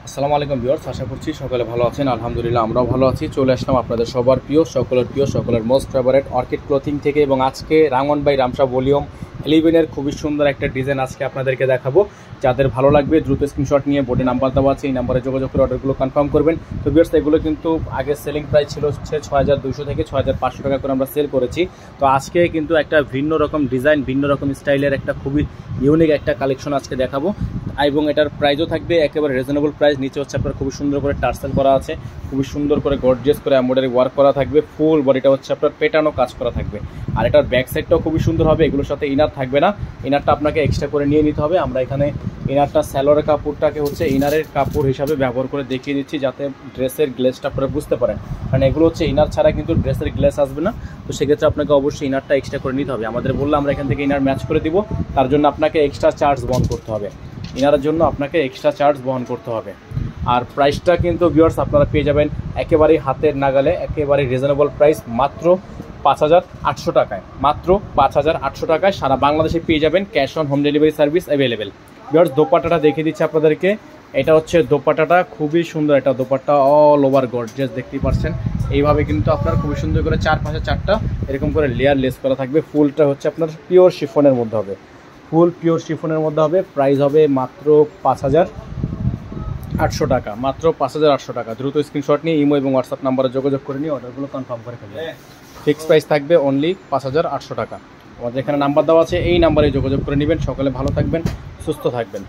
আসসালামু আলাইকুম ভিউয়ার্স, আশা করছি সকলে ভালো আছেন। আলহামদুলিল্লাহ আমরাও ভালো আছি। চলে আসলাম আপনাদের সবার প্রিয়, সকলের মোস্ট ফেভারিট অর্কিড ক্লোথিং থেকে, এবং আজকে রাঙ্গন বাই রামসা ভলিউম 11-এর খুবই সুন্দর একটা ডিজাইন আজকে আপনাদেরকে দেখাবো। যাদের ভালো লাগবে দ্রুত স্ক্রিনশট নিয়ে বোর্ডে নাম্বার দেওয়া আছে, এই নাম্বারে যোগাযোগ করে অর্ডারগুলো কনফার্ম করবেন। তো ভিউয়ার্স, এগুলো কিন্তু আগের সেলিং প্রাইস ছিল হচ্ছে 6200 থেকে 6500 টাকা করে আমরা সেল করেছি। তো আজকে কিন্তু একটা ভিন্ন রকম ডিজাইন, ভিন্ন রকম স্টাইলের একটা খুবই ইউনিক একটা কালেকশন আজকে দেখাবো, এবং এটার প্রাইসও থাকবে একেবারে রিজনেবল প্রাইস। নিচে হচ্ছে আপনার খুবই সুন্দর করে টার্সেল করা আছে, খুবই সুন্দর করে গর্জিয়াস করে এমব্রয়ডারি ওয়ার্ক করা থাকবে। ফুল বডিটা হচ্ছে আপনার পেটানো কাজ করা থাকবে, আর এটার ব্যাক সাইডটাও খুবই সুন্দর হবে। এগুলোর সাথে ইনার থাকবে না, ইনারটা আপনাকে এক্সট্রা করে নিয়ে নিতে হবে। আমরা এখানে ইনারটা স্যালোয়ারের কাপড়টাকে হচ্ছে ইনারের কাপড় হিসাবে ব্যবহার করে দেখিয়ে দিচ্ছি, যাতে ড্রেসের গ্লেসটা আপনারা বুঝতে পারেন, কারণ এগুলো হচ্ছে ইনার ছাড়া কিন্তু ড্রেসের গ্লেস আসবে না। তো সেক্ষেত্রে আপনাকে অবশ্যই ইনারটা এক্সট্রা করে নিতে হবে। আমাদের বললে আমরা এখান থেকে ইনার ম্যাচ করে দিব, তার জন্য আপনাকে এক্সট্রা চার্জ বহন করতে হবে। ইনারের জন্য আপনাকে এক্সট্রা চার্জ বহন করতে হবে। আর প্রাইসটা কিন্তু ভিউয়ার্স আপনারা পেয়ে যাবেন একেবারেই হাতের নাগালে, একেবারে রিজনেবল প্রাইস, মাত্র 5800 টাকায়। মাত্র 5800 টাকায় সারা বাংলাদেশে পেয়ে যাবেন। Cash on home delivery service available. Viewers, দোপাট্টাটা দেখিয়ে দিচ্ছি আপনাদেরকে। এটা হচ্ছে দোপাট্টাটা, খুবই সুন্দর একটা দোপাট্টা, অল ওভার গর্জিয়াস, দেখতেই পাচ্ছেন। এইভাবে কিন্তু আপনার খুবই সুন্দর করে চারপাশে চারটা এরকম করে লেয়ার লেস করা থাকবে। ফুলটা হচ্ছে আপনার পিওর শিফনের মধ্যে হবে, ফুল পিওর শিফনের মধ্যে হবে। প্রাইস হবে মাত্র 5800 টাকা, মাত্র 5800 টাকা। দ্রুত স্ক্রিনশট নিয়ে ইমো এবং হোয়াটসঅ্যাপ নাম্বারে যোগাযোগ করে নিয়ে অর্ডারগুলো কনফার্ম করে ফেলবেন। ফিক্স প্রাইস থাকবে অনলি 5800 টাকা। আমাদের এখানে নাম্বার দেওয়া আছে, এই নাম্বারে যোগাযোগ করে নেবেন। সকলে ভালো থাকবেন, সুস্থ থাকবেন।